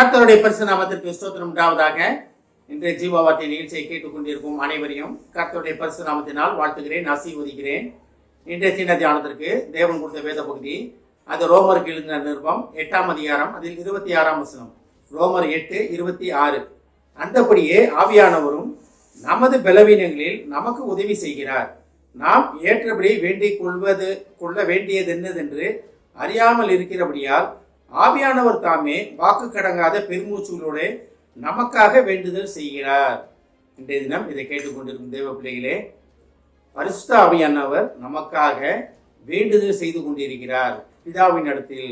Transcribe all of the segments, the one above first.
கர்த்தருடைய பரிசு நாமத்திற்கு ஸ்தோத்திரம் உண்டாவதாக. இன்றைய ஜீவவார்த்தை நிகழ்ச்சியை கேட்டுக்கொண்டிருக்கும் அனைவரையும் கர்த்தருடைய பரிசு நாமத்தினால் வாழ்த்துகிறேன், ஆசீர்வதிக்கிறேன். இன்றைய சின்ன தியானத்திற்கு தேவன் கொடுத்த வேத பகுதி, அது ரோமருக்கு எழுதின நிருபம் 8ஆம் அதிகாரம், அதில் 26ஆம் வசனம். ரோமர் 8:26. அந்தபடியே ஆவியானவரும் நமது பலவீனங்களில் நமக்கு உதவி செய்கிறார். நாம் ஏற்றபடி வேண்டிக் கொள்ள வேண்டியது என்னதென்று அறியாமல் இருக்கிறபடியால் ஆவியானவர் தாமே வாக்கு கடங்காத பெருமூச்சுகளோடு நமக்காக வேண்டுதல் செய்கிறார். இன்றைய தினம் இதை கேட்டுக்கொண்டிருக்கும் தேவ பிள்ளைகளே, பரிசுத்த ஆவியானவர் நமக்காக வேண்டுதல் செய்து கொண்டிருக்கிறார் பிதாவின் இடத்தில்.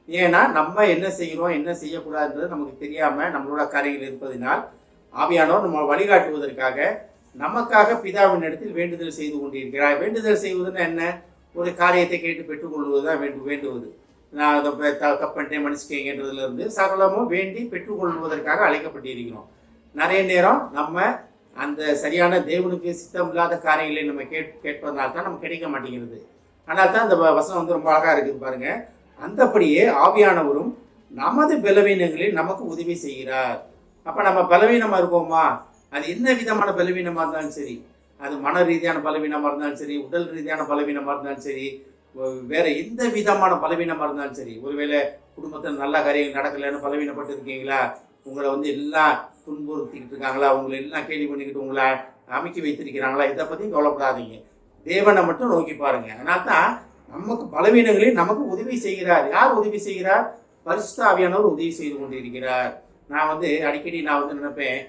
ஏன்னா நம்ம என்ன செய்கிறோம் என்ன செய்யக்கூடாதுன்றது நமக்கு தெரியாம நம்மளோட காரியங்கள் இருப்பதனால் ஆவியானவர் நம்ம வழிகாட்டுவதற்காக நமக்காக பிதாவின் இடத்தில் வேண்டுதல் செய்து கொண்டிருக்கிறார். வேண்டுதல் செய்வதுன்னா என்ன? ஒரு காரியத்தை கேட்டு பெற்றுக்கொள்வதுதான் வேண்டுவது. நான் அதை தப்பன்ட்டே மன்னிச்சுக்கேங்கன்றதுல இருந்து சகலமும் வேண்டி பெற்றுக்கொள்வதற்காக அழைக்கப்பட்டிருக்கிறோம். நிறைய நேரம் நம்ம அந்த சரியான தேவனுக்கு சித்தம் இல்லாத காரியங்களை நம்ம கேட்பதனால தான் நமக்கு கிடைக்க மாட்டேங்கிறது. ஆனால் தான் இந்த வசனம் ரொம்ப அழகா இருக்குது பாருங்க. அந்தபடியே ஆவியானவரும் நமது பலவீனங்களில் நமக்கு உதவி செய்கிறார். அப்ப நம்ம பலவீனமா இருக்கோமா? அது என்ன விதமான பலவீனமா இருந்தாலும் சரி, அது மன ரீதியான பலவீனமா இருந்தாலும் சரி, உடல் ரீதியான பலவீனமா இருந்தாலும் சரி, வேற எந்த விதமான பலவீனமா இருந்தாலும் சரி, ஒருவேளை குடும்பத்தில் நல்ல காரியங்கள் நடக்கலைன்னு பலவீனப்பட்டு இருக்கீங்களா, உங்களை எல்லாம் துன்புறுத்திக்கிட்டு இருக்காங்களா, உங்களை எல்லாம் கேள்வி பண்ணிக்கிட்டு உங்களை அமைக்கி வைத்திருக்கிறாங்களா, இதை பற்றியும் கவலைப்படாதீங்க. தேவனை மட்டும் நோக்கி பாருங்க. அதனால தான் நமக்கு பலவீனங்களில் நமக்கு உதவி செய்கிறார். யார் உதவி செய்கிறார்? பரிசுத்த ஆவியானவர் உதவி செய்து கொண்டிருக்கிறார். நான் அடிக்கடி நினைப்பேன்,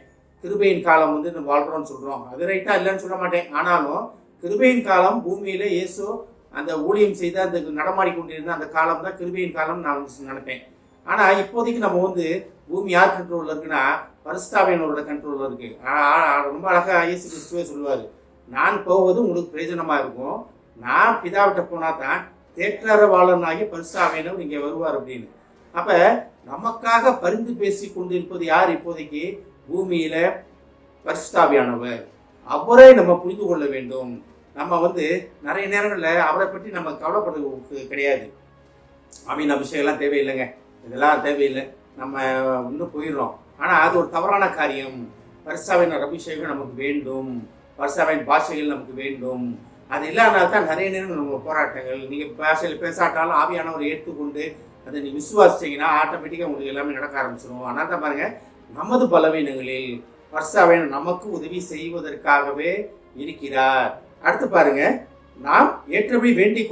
கிருபையின் காலம் வாழ்றோம்னு சொல்றோம். அது ரைட்டா இல்லைன்னு சொல்ல மாட்டேன். ஆனாலும் கிருபையின் காலம் பூமியில இயேசு அந்த ஊழியம் செய்த அந்த நடமாடி கொண்டிருந்த அந்த காலம் தான் கிருபையின் காலம் நான் நினைப்பேன். ஆனா இப்போதைக்கு நம்ம பூமி யார் கண்ட்ரோல்ல இருக்குன்னா பரிசுத்தாவியானவரோட கண்ட்ரோல்ல இருக்கு. ரொம்ப அழகா இயேசு கிறிஸ்துவே சொல்லுவாரு, நான் போவது உங்களுக்கு பிரயோஜனமா இருக்கும், நான் பிதாவிட்ட போனா தான் தேற்றரவாளனாகி பரிசுத்தாவியானவர் இங்க வருவார் அப்படின்னு. அப்ப நமக்காக பரிந்து பேசி கொண்டிருப்பது யார்? இப்போதைக்கு பூமியில பரிசுத்தாவியானவர். அவரை நம்ம புரிந்து கொள்ள வேண்டும். நம்ம நிறைய நேரங்களில் அவரை பற்றி நம்ம கவலைப்படுறது கிடையாது. ஆமீன், அபிஷேகம்லாம் தேவையில்லைங்க, இதெல்லாம் தேவையில்லை, நம்ம இன்னும் போயிடுறோம். ஆனால் அது ஒரு தவறான காரியம். பரிசுத்தாவின் அபிஷேகம் நமக்கு வேண்டும், பரிசுத்தாவின் பாஷைகள் நமக்கு வேண்டும். அது இல்லாதனால தான் நிறைய நேரம் நம்ம போராட்டங்கள். நீங்கள் பாஷையில் பேசாட்டாலும் ஆவியானவரை ஏற்றுக்கொண்டு அதை நீ விசுவாசிச்சிங்கன்னா ஆட்டோமேட்டிக்காக உங்களுக்கு எல்லாமே நடக்க ஆரம்பிச்சிடும். ஆனால் தான் பாருங்கள், நமது பலவீனங்களில் பரிசுத்தாவியானவர் நமக்கு உதவி செய்வதற்காகவே இருக்கிறார். அடுத்து பாருங்க, நாம் ஏற்றபடி வேண்டிக்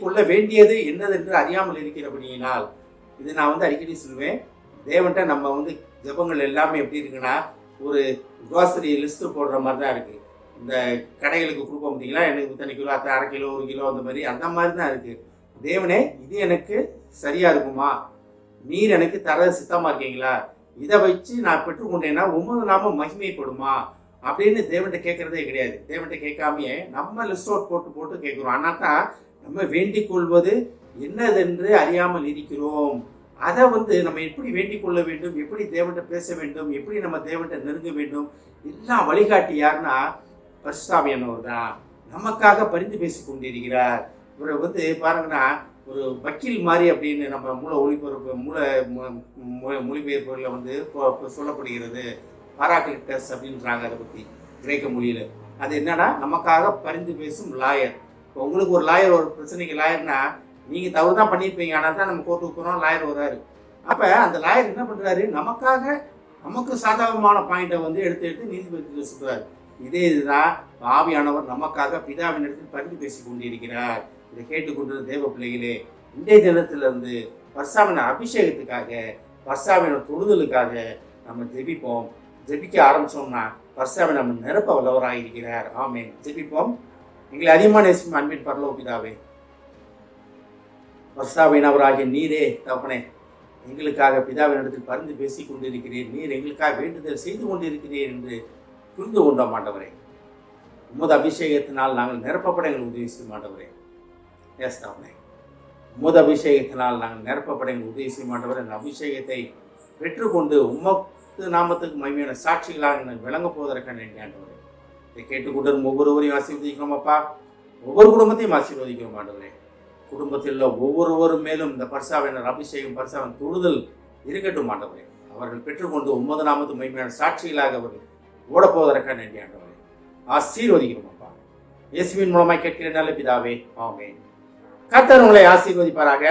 கொள்ள வேண்டியது என்னதென்று அறியாமல் இருக்கிறபடியினால். இது நான் அடிக்கடி சொல்லுவேன். தேவன்ட்ட நம்ம ஜெபங்கள் எல்லாமே எப்படி இருக்குன்னா, ஒரு குரோசரி லிஸ்ட்டு போடுற மாதிரி தான் இருக்குது. இந்த கடைகளுக்கு கொடுக்க முடியுங்களா, எனக்கு இத்தனை கிலோ, அரை கிலோ, 1 கிலோ, அந்த மாதிரி தான் இருக்குது. தேவனே, இது எனக்கு சரியா இருக்குமா? நீர் எனக்கு தர சித்தமா இருக்கீங்களா? இதை வச்சு நான் பெற்றுக்கொண்டேன்னா உமது நாம மகிமைப்படுமா அப்படின்னு தேவன்கிட்ட கேட்கறதே கிடையாது. தேவன்கிட்ட கேட்காமையே நம்ம லிஸ்ட் அவுட் போட்டு கேட்கிறோம். ஆனால் தான் நம்ம வேண்டிக் கொள்வது என்னதென்று அறியாமல் இருக்கிறோம். அதை நம்ம எப்படி வேண்டிக் கொள்ள வேண்டும், எப்படி தேவன்கிட்ட பேச வேண்டும், எப்படி நம்ம தேவன்கிட்ட நெருங்க வேண்டும், எல்லாம் வழிகாட்டி யாருன்னா பரிசுத்தாவியானவர் தான். நமக்காக பரிந்து பேசி கொண்டிருக்கிறார். இவரை பாருங்கன்னா ஒரு வக்கீல் மாதிரி அப்படின்னு நம்ம மொழிபெயர்ப்புகளில் சொல்லப்படுகிறது. பாராக்லிட்டஸ் அப்படின்றாங்க. அதை பற்றி கிரேக்க மொழியில் அது என்னன்னா, நமக்காக பரிந்து பேசும் லாயர். இப்போ உங்களுக்கு ஒரு லாயர், ஒரு பிரச்சனைக்கு லாயர்னா நீங்கள் தவறு தான் பண்ணியிருப்பீங்க, ஆனால் தான் நம்ம கோர்ட்டுக்கு போகிறோம், லாயர் வர்றாரு. அப்போ அந்த லாயர் என்ன பண்ணுறாரு? நமக்கு சாதகமான பாயிண்டை எடுத்து நீதிபதி சொல்கிறார். இதுதான் ஆவியானவர் நமக்காக பிதாவின் இடத்தில் பரிந்து பேசி கொண்டிருக்கிறார். இதை கேட்டுக்கொண்டு தேவ பிள்ளைகளே, இன்றைய தினத்திலிருந்து பரிசுத்தாவின் அபிஷேகத்துக்காக, பரிசுத்தாவின் தொடுதலுக்காக நம்ம ஜெபிப்போம். ஜெபிக்க ஆரம்பிச்சோம்னா பரிசுத்தாவின் நம்ம நிரப்ப வல்லவராக இருக்கிறார். ஆமென். ஜெபிப்போம். எங்களை அதிகமான நேசிக்கும் அன்பின் பரலோக பிதாவே, பரிசுத்தாவியானவராகிய நீரே தகப்பனே, எங்களுக்காக பிதாவின் இடத்தில் பரிந்து பேசி கொண்டிருக்கிறீர், நீர் எங்களுக்காக வேண்டுதல் செய்து கொண்டிருக்கிறீர் என்று புரிந்து கொண்டோம் ஆண்டவரே. உமது அபிஷேகத்தினால் நாங்கள் நிரப்பப்பட எங்களுக்கு உதவி செய்ய மாட்டவரே. ஏஸ்தாவனே, உமது அபிஷேகத்தினால் நாங்கள் நிரப்பப்பட எங்களுக்கு உதவி செய்ய மாட்டவரே. அந்த அபிஷேகத்தை பெற்றுக்கொண்டு உமக்கு நாமத்துக்கு மகிமையான சாட்சிகளாக விளங்க போவதற்கான ஆண்டவரே. இதை கேட்டுக்கொண்டு ஒவ்வொருவரையும் ஆசீர்வதிக்கிறோம் அப்பா. ஒவ்வொரு குடும்பத்தையும் ஆசீர்வதிக்கிறோம் ஆண்டவரே. குடும்பத்தில் ஒவ்வொருவரும் மேலும் இந்த பரிசுத்தாவின் அபிஷேகம், பரிசுத்தாவின் தொடுதல் இருக்கட்டும் ஆண்டவரே. அவர்கள் பெற்றுக்கொண்டு உமது நாமத்து மகிமையான சாட்சிகளாக அவர்கள் ஓடப்போவதற்காக நன்றி ஆண்டவரே. ஆசீர்வதிக்கிறோம் அப்பா. இயேசுவின் மூலமாய் கேட்கிற நல்ல பிதாவே, ஆமென். கர்த்தர் உங்களை ஆசீர்வதிப்பாராக.